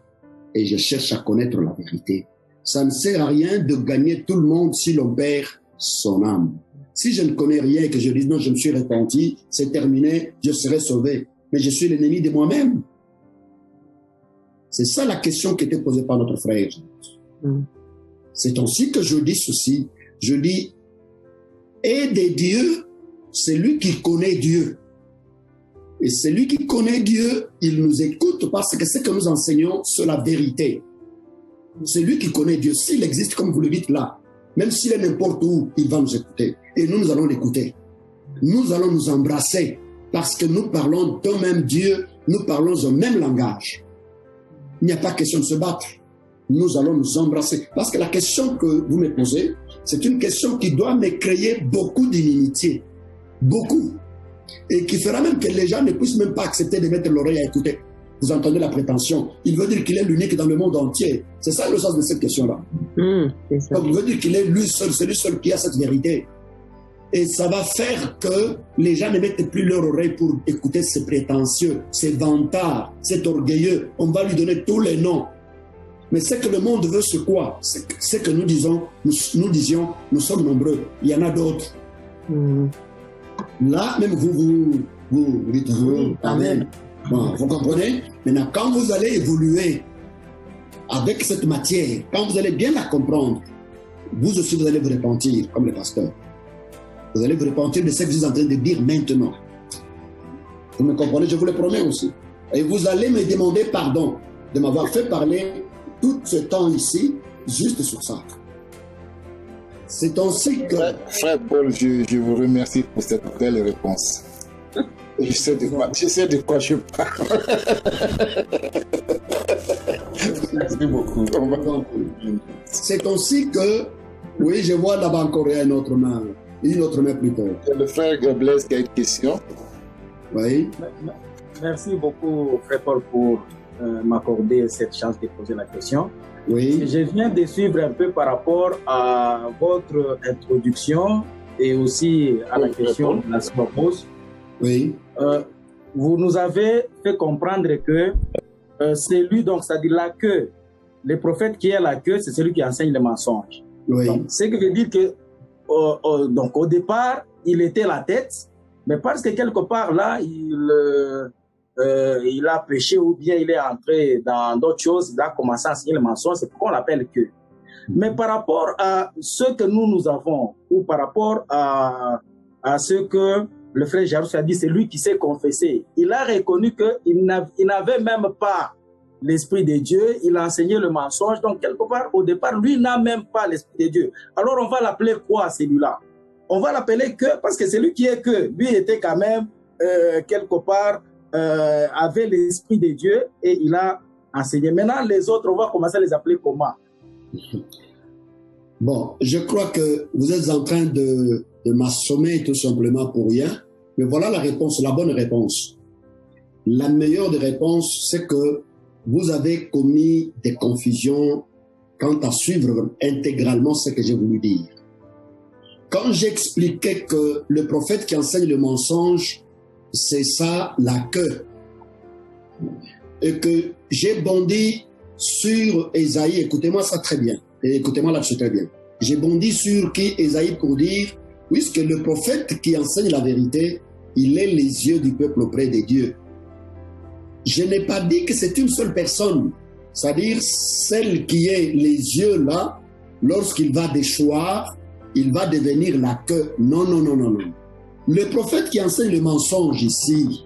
S1: et je cherche à connaître la vérité. Ça ne sert à rien de gagner tout le monde si l'on perd son âme. Si je ne connais rien et que je dis non, je me suis repenti, c'est terminé, je serai sauvé. Mais je suis l'ennemi de moi-même. C'est ça la question qui était posée par notre frère. C'est ainsi que je dis ceci. Je dis, aidez Dieu, c'est lui qui connaît Dieu. Et celui qui connaît Dieu, il nous écoute parce que ce que nous enseignons, c'est la vérité. C'est lui qui connaît Dieu. S'il existe, comme vous le dites là, même s'il est n'importe où, il va nous écouter. Et nous allons l'écouter. Nous allons nous embrasser parce que nous parlons d'un même Dieu, nous parlons un même langage. Il n'y a pas question de se battre. Nous allons nous embrasser. Parce que la question que vous me posez, c'est une question qui doit me créer beaucoup d'inimitié. Beaucoup. Et qui fera même que les gens ne puissent même pas accepter de mettre l'oreille à écouter. Vous entendez la prétention. Il veut dire qu'il est l'unique dans le monde entier. C'est ça le sens de cette question-là. Donc il veut dire qu'il est lui seul, c'est lui seul qui a cette vérité. Et ça va faire que les gens ne mettent plus leur oreille pour écouter ces prétentieux, ces vantards, cet orgueilleux. On va lui donner tous les noms. Mais ce que le monde veut, c'est quoi? C'est que nous disions, nous sommes nombreux. Il y en a d'autres. Là, même vous dites, amen. Bon, vous comprenez? Maintenant, quand vous allez évoluer avec cette matière, quand vous allez bien la comprendre, vous aussi, vous allez vous repentir, comme le pasteur. Vous allez vous repentir de ce que vous êtes en train de dire maintenant. Vous me comprenez? Je vous le promets aussi. Et vous allez me demander pardon de m'avoir fait parler tout ce temps ici, juste sur ça. C'est ainsi que...
S3: Frère Paul, je vous remercie pour cette belle réponse. Je sais de quoi je parle. Merci beaucoup.
S1: C'est ainsi que, oui, je vois là-bas encore une autre main plutôt.
S3: Le frère Blaise qui a une question.
S1: Oui.
S2: Merci beaucoup, frère Paul, pour m'accorder cette chance de poser la question.
S1: Oui.
S2: Je viens de suivre un peu par rapport à votre introduction et aussi à la question de la pose.
S1: Oui.
S2: Vous nous avez fait comprendre que c'est lui, donc c'est-à-dire la queue, le prophète qui est la queue, c'est celui qui enseigne le mensonge.
S1: Oui.
S2: Donc, ce qui veut dire que donc au départ, il était la tête, Mais parce que quelque part là, il a péché ou bien il est entré dans d'autres choses, il a commencé à enseigner le mensonge, c'est pourquoi on l'appelle que. Mais par rapport à ce que nous avons, ou par rapport à ce que le frère Jairus a dit, c'est lui qui s'est confessé. Il a reconnu qu'il n'avait même pas l'Esprit de Dieu, il a enseigné le mensonge, donc quelque part, au départ, lui n'a même pas l'Esprit de Dieu. Alors on va l'appeler quoi celui-là? On va l'appeler que, parce que c'est lui qui est que, lui était quand même, quelque part, avait l'Esprit de Dieu et il a enseigné. Maintenant, les autres, on va commencer à les appeler comment?
S1: Bon, je crois que vous êtes en train de m'assommer tout simplement pour rien, mais voilà la réponse, la bonne réponse. La meilleure des réponses, c'est que vous avez commis des confusions quant à suivre intégralement ce que j'ai voulu dire. Quand j'expliquais que le prophète qui enseigne le mensonge, c'est ça la queue, et que j'ai bondi sur Ésaïe, écoutez-moi ça très bien, et écoutez-moi là-dessus très bien. J'ai bondi sur qui Ésaïe pour dire, puisque le prophète qui enseigne la vérité, il est les yeux du peuple auprès de Dieu. Je n'ai pas dit que c'est une seule personne, c'est-à-dire celle qui est les yeux là, lorsqu'il va déchoir, il va devenir la queue. Non, non, non, non, non. Le prophète qui enseigne le mensonge ici,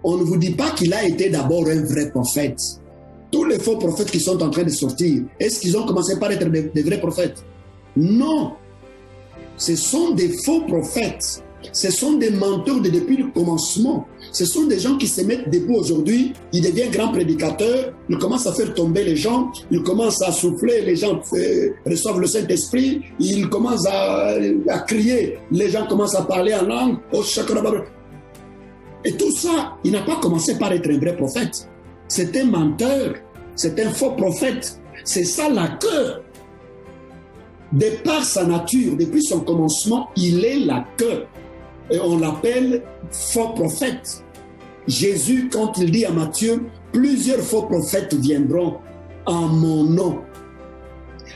S1: on ne vous dit pas qu'il a été d'abord un vrai prophète. Tous les faux prophètes qui sont en train de sortir, est-ce qu'ils ont commencé par être des vrais prophètes? Non. Ce sont des faux prophètes. Ce sont des menteurs depuis le commencement. Ce sont des gens qui se mettent debout aujourd'hui, ils deviennent grands prédicateurs, ils commencent à faire tomber les gens, ils commencent à souffler, les gens reçoivent le Saint-Esprit, ils commencent à crier, les gens commencent à parler en langue. Et tout ça, il n'a pas commencé par être un vrai prophète. C'est un menteur, c'est un faux prophète. C'est ça la queue. De par sa nature, depuis son commencement, il est la queue. Et on l'appelle faux prophète. Jésus, quand il dit à Matthieu, plusieurs faux prophètes viendront en mon nom.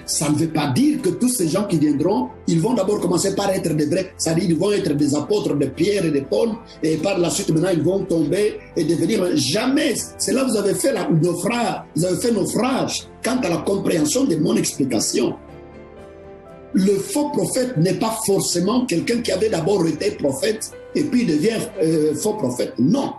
S1: Ça ne veut pas dire que tous ces gens qui viendront, ils vont d'abord commencer par être des vrais, c'est-à-dire ils vont être des apôtres de Pierre et de Paul, et par la suite maintenant ils vont tomber et devenir jamais. C'est là que vous avez fait naufrage quant à la compréhension de mon explication. Le faux prophète n'est pas forcément quelqu'un qui avait d'abord été prophète et puis devient faux prophète. Non.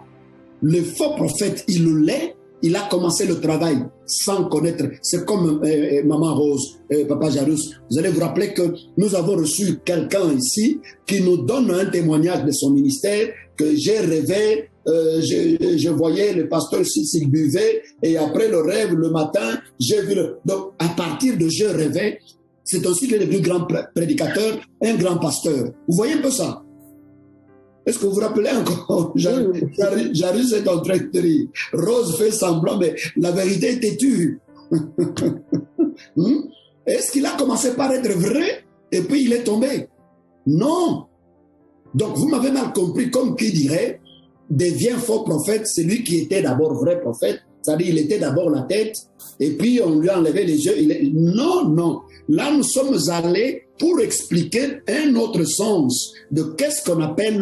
S1: Le faux prophèt, il l'est, il a commencé le travail sans connaître. C'est comme Maman Rose, Papa Jairus. Vous allez vous rappeler que nous avons reçu quelqu'un ici qui nous donne un témoignage de son ministère, que j'ai rêvé, je voyais le pasteur s'il buvait, et après le rêve, le matin, j'ai vu le... Donc, à partir de je rêvais, c'est aussi le plus grand prédicateur, un grand pasteur. Vous voyez un peu ça? Est-ce que vous vous rappelez encore? Jairus est en train de rire. Rose fait semblant, mais la vérité est têtue. Est-ce qu'il a commencé par être vrai et puis il est tombé? Non. Donc vous m'avez mal compris, comme qui dirait, devient faux prophète, celui qui était d'abord vrai prophète, c'est-à-dire il était d'abord la tête, et puis on lui a enlevé les yeux. Non, non. Là, nous sommes allés pour expliquer un autre sens de qu'est-ce qu'on appelle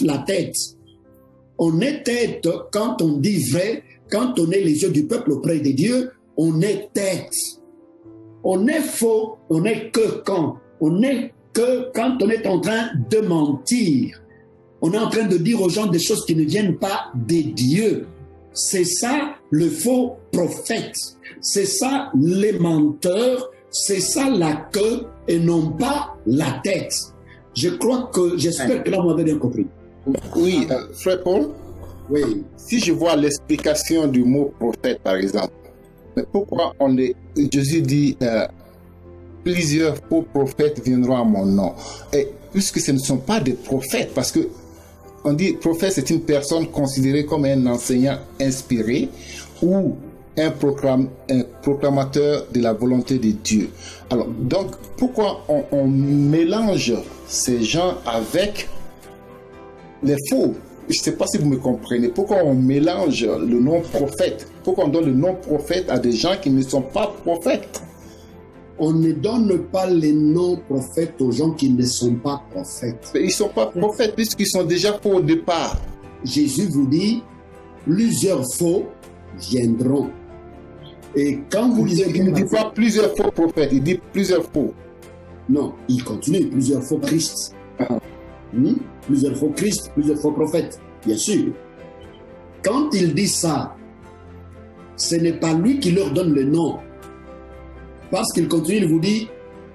S1: la tête. On est tête quand on dit vrai, quand on est les yeux du peuple auprès de Dieu, on est tête. On est faux, on est que quand. On est que quand on est en train de mentir. On est en train de dire aux gens des choses qui ne viennent pas des dieux. C'est ça le faux prophète. C'est ça les menteurs. C'est ça la queue et non pas la tête. Je crois que, j'espère que là vous m'avez bien compris.
S3: Oui, frère Paul.
S1: Oui.
S3: Si je vois l'explication du mot prophète, par exemple, mais pourquoi Jésus dit plusieurs faux prophètes viendront à mon nom? Et puisque ce ne sont pas des prophètes, parce que on dit prophète, c'est une personne considérée comme un enseignant inspiré ou un proclamateur de la volonté de Dieu. Alors, donc, pourquoi on mélange ces gens avec les faux? Je ne sais pas si vous me comprenez. Pourquoi on mélange le nom prophète? Pourquoi on donne le nom prophète à des gens qui ne sont pas prophètes?
S1: on ne donne pas les noms prophètes aux gens qui ne sont pas prophètes.
S3: Mais ils ne sont pas prophètes puisqu'ils sont déjà faux au départ.
S1: Jésus vous dit, plusieurs faux viendront. Et quand vous lisez...
S3: Il ne dit pas plusieurs faux prophètes, il dit plusieurs faux.
S1: Non, il continue, plusieurs faux Christ.
S3: Ah.
S1: Plusieurs faux Christ, plusieurs faux prophètes, bien sûr. Quand il dit ça, ce n'est pas lui qui leur donne le nom. Parce qu'il continue, il vous dit,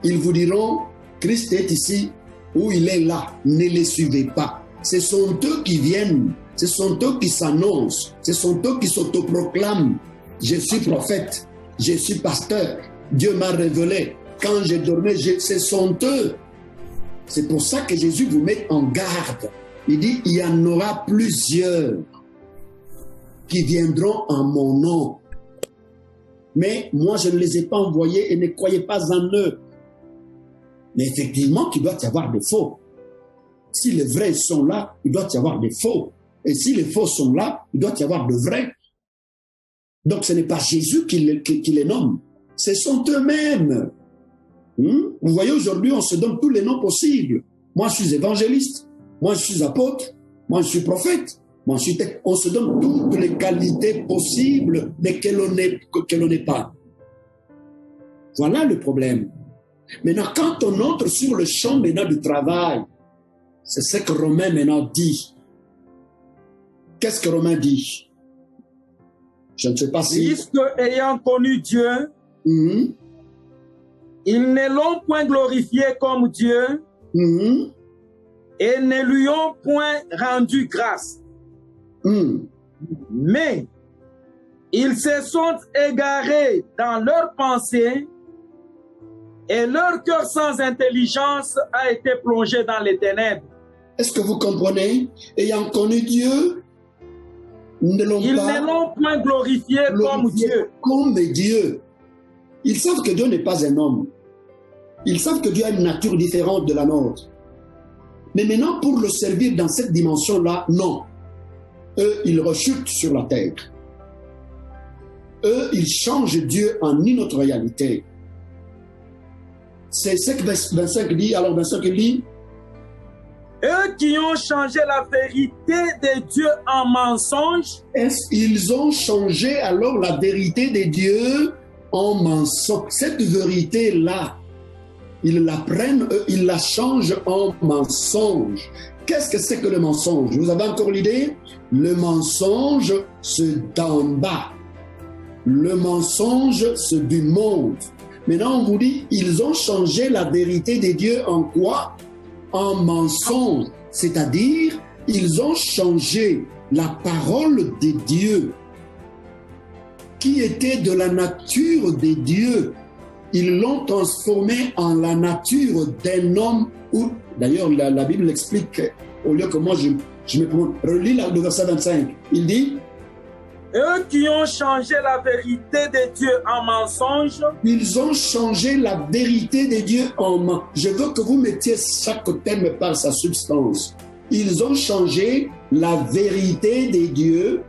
S1: ils vous diront, Christ est ici ou il est là. Ne les suivez pas. Ce sont eux qui viennent, ce sont eux qui s'annoncent, ce sont eux qui s'autoproclament. Je suis prophète, je suis pasteur, Dieu m'a révélé. Quand je dormais, ce sont eux. C'est pour ça que Jésus vous met en garde. Il dit, il y en aura plusieurs qui viendront en mon nom. Mais moi, je ne les ai pas envoyés et ne croyez pas en eux. Mais effectivement, il doit y avoir des faux. Si les vrais sont là, il doit y avoir des faux. Et si les faux sont là, il doit y avoir de vrais. Donc, ce n'est pas Jésus qui les nomme. Ce sont eux-mêmes. Vous voyez, aujourd'hui, on se donne tous les noms possibles. Moi, je suis évangéliste. Moi, je suis apôtre. Moi, je suis prophète. Moi, on se donne toutes les qualités possibles, mais que l'on n'est pas. Voilà le problème. Maintenant, quand on entre sur le champ maintenant du travail, c'est ce que Romain maintenant dit. Qu'est-ce que Romain dit? Je ne sais pas si...
S2: Puisque ayant connu Dieu, ils ne l'ont point glorifié comme Dieu et ne lui ont point rendu grâce. Mais ils se sont égarés dans leurs pensées et leur cœur sans intelligence a été plongé dans les ténèbres.
S1: Est-ce que vous comprenez? Ayant connu Dieu, ils ne l'ont
S2: point glorifié comme Dieu.
S1: Comme Dieu. Ils savent que Dieu n'est pas un homme. Ils savent que Dieu a une nature différente de la nôtre. Mais maintenant, pour le servir dans cette dimension-là, non. Eux, ils rechutent sur la terre. Eux, ils changent Dieu en une autre réalité. C'est ce que 25 dit. Alors 25 dit,
S2: eux qui ont changé la vérité de Dieu en mensonge.
S1: Ils ont changé alors la vérité de Dieu en mensonge. Cette vérité-là, ils la prennent, ils la changent en mensonge. Qu'est-ce que c'est que le mensonge? Vous avez encore l'idée? Le mensonge, c'est d'en bas. Le mensonge, c'est du monde. Maintenant, on vous dit, ils ont changé la vérité de Dieu en quoi? En mensonge. C'est-à-dire, ils ont changé la parole de Dieu, qui était de la nature de Dieu. Ils l'ont transformé en la nature d'un homme. D'ailleurs, la Bible explique, au lieu que moi je me prononce, relis le verset 25. Il dit,
S2: eux qui ont changé la vérité de Dieu en mensonge.
S1: Ils ont changé la vérité de Dieu en mensonge. Je veux que vous mettiez chaque terme par sa substance. Ils ont changé la vérité de Dieu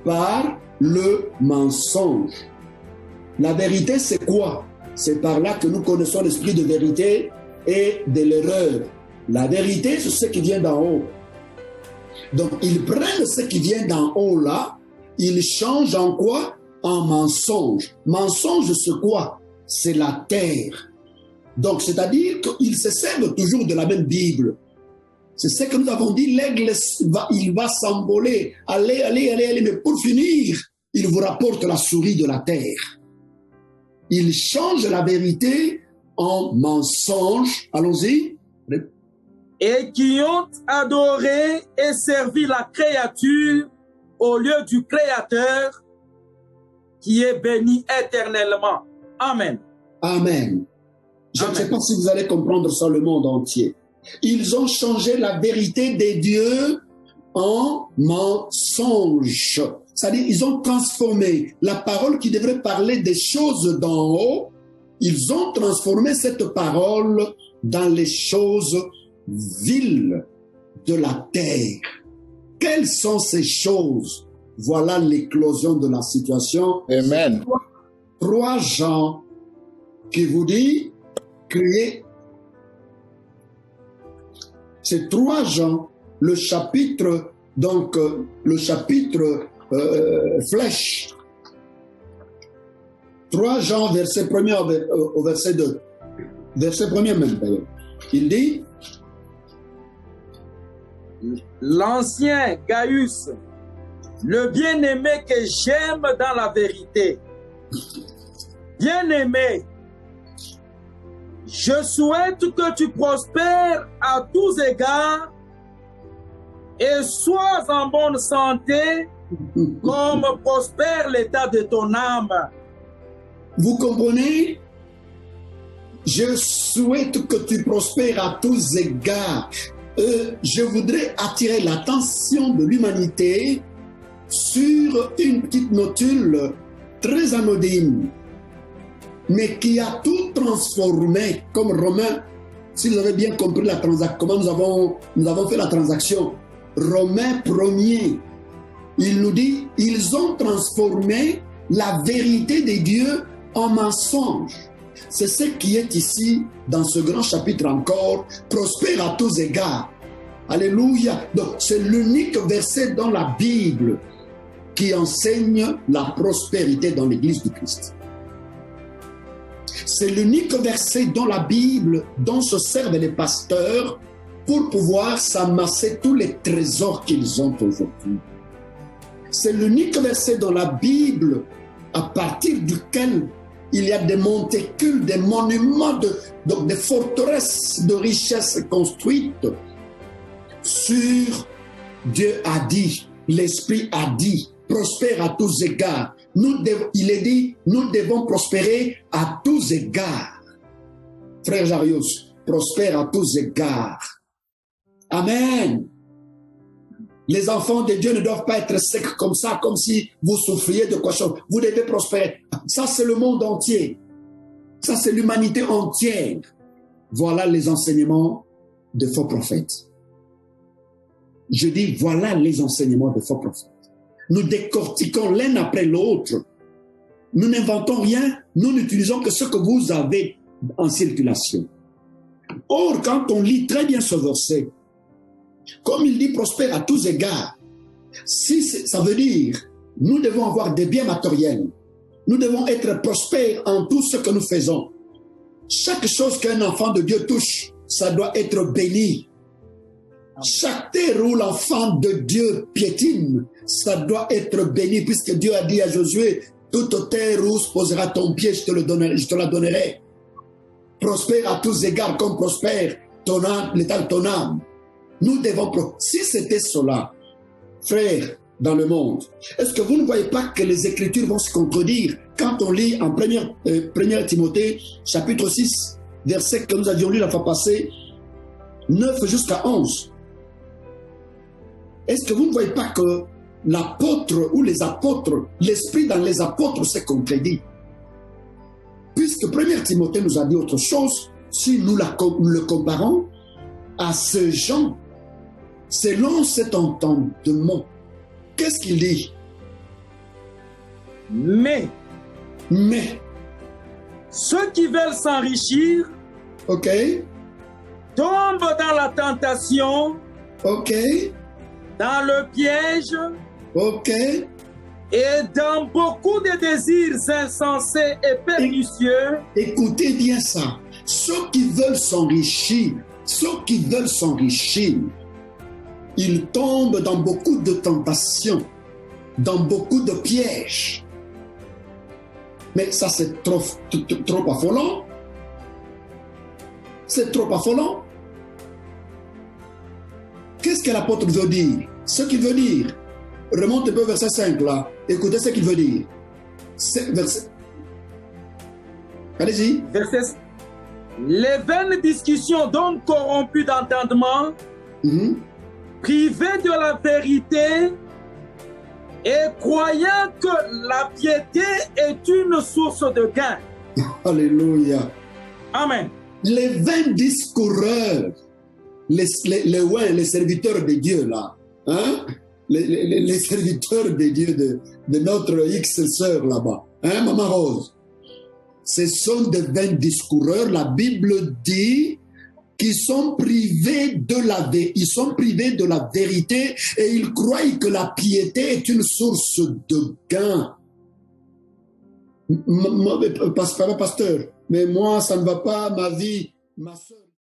S1: par le mensonge. La vérité, c'est quoi? C'est par là que nous connaissons l'esprit de vérité et de l'erreur. La vérité, c'est ce qui vient d'en haut. Donc, ils prennent ce qui vient d'en haut là, ils changent en quoi? En mensonge. Mensonge, c'est quoi? C'est la terre. Donc, c'est-à-dire qu'ils se servent toujours de la même Bible. C'est ce que nous avons dit, l'aigle, il va s'envoler. Allez, mais pour finir, il vous rapporte la souris de la terre. Ils changent la vérité en mensonge. Allons-y.
S2: Et qui ont adoré et servi la créature au lieu du Créateur qui est béni éternellement. Amen.
S1: Amen. Je ne sais pas si vous allez comprendre ça, le monde entier. Ils ont changé la vérité de Dieu en mensonge. C'est-à-dire, ils ont transformé la parole qui devrait parler des choses d'en haut. Ils ont transformé cette parole dans les choses viles de la terre. Quelles sont ces choses? Voilà l'éclosion de la situation.
S3: Amen.
S1: 3 Jean qui vous dit, criez. C'est 3 Jean, le chapitre, donc le chapitre flèche. 3 Jean, verset 1er au verset 2. Verset 1er même d'ailleurs. Il dit,
S2: l'ancien Gaius, le bien-aimé que j'aime dans la vérité. Bien-aimé, je souhaite que tu prospères à tous égards et sois en bonne santé comme prospère l'état de ton âme.
S1: Vous comprenez? Je souhaite que tu prospères à tous égards. Je voudrais attirer l'attention de l'humanité sur une petite notule très anodine, mais qui a tout transformé, comme Romains, si vous avez bien compris la transaction, comment nous avons fait la transaction. Romains 1er, il nous dit, ils ont transformé la vérité de Dieu en mensonge. C'est ce qui est ici, dans ce grand chapitre encore, prospère à tous égards. Alléluia. Donc, c'est l'unique verset dans la Bible qui enseigne la prospérité dans l'Église du Christ. C'est l'unique verset dans la Bible dont se servent les pasteurs pour pouvoir s'amasser tous les trésors qu'ils ont aujourd'hui. C'est l'unique verset dans la Bible à partir duquel il y a des monticules, des monuments, donc des forteresses de richesses construites sur Dieu a dit, l'Esprit a dit, prospère à tous égards. Il est dit, nous devons prospérer à tous égards. Frère Jarius, prospère à tous égards. Amen. Les enfants de Dieu ne doivent pas être secs comme ça, comme si vous souffriez de quoi chose. Vous devez prospérer. Ça, c'est le monde entier. Ça, c'est l'humanité entière. Voilà les enseignements de faux prophètes. Je dis, voilà les enseignements de faux prophètes. Nous décortiquons l'un après l'autre. Nous n'inventons rien. Nous n'utilisons que ce que vous avez en circulation. Or, quand on lit très bien ce verset, comme il dit prospère à tous égards, si ça veut dire nous devons avoir des biens matériels, nous devons être prospères en tout ce que nous faisons. Chaque chose qu'un enfant de Dieu touche, ça doit être béni. Chaque terre où l'enfant de Dieu piétine, ça doit être béni, puisque Dieu a dit à Josué, toute terre où se posera ton pied, je te la donnerai. Prospère à tous égards comme prospère ton âme, l'état de ton âme. Nous devons, si c'était cela, frères, dans le monde, est-ce que vous ne voyez pas que les Écritures vont se contredire quand on lit en 1 Timothée, chapitre 6, verset que nous avions lu la fois passée, 9 jusqu'à 11. Est-ce que vous ne voyez pas que l'apôtre ou les apôtres, l'esprit dans les apôtres s'est contredit? Puisque 1 Timothée nous a dit autre chose, si nous le comparons à ce Jean, selon cet entendement, qu'est-ce qu'il dit?
S2: Mais ceux qui veulent s'enrichir,
S1: ok,
S2: tombent dans la tentation,
S1: ok,
S2: dans le piège,
S1: ok,
S2: et dans beaucoup de désirs insensés et pernicieux.
S1: Écoutez bien ça. Ceux qui veulent s'enrichir, ils tombent dans beaucoup de tentations, dans beaucoup de pièges. Mais ça, c'est trop affolant. C'est trop affolant. Qu'est-ce que l'apôtre veut dire? Ce qu'il veut dire, remonte un peu verset 5 là. Écoutez ce qu'il veut dire. Allez-y.
S2: Verset. Les vaines discussions donc corrompues d'entendement, privées de la vérité et croyant que la piété est une source de gain.
S1: Alléluia.
S2: Amen.
S1: Les vains discoureurs, les serviteurs de Dieu là, hein? Les serviteurs de Dieu de notre X sœur là-bas, hein, Maman Rose. ce sont de vains discoureurs. La Bible dit qu'ils sont privés de la vérité et ils croient que la piété est une source de gain. Pasteur, mais moi ça ne va pas, ma vie, ma soeur.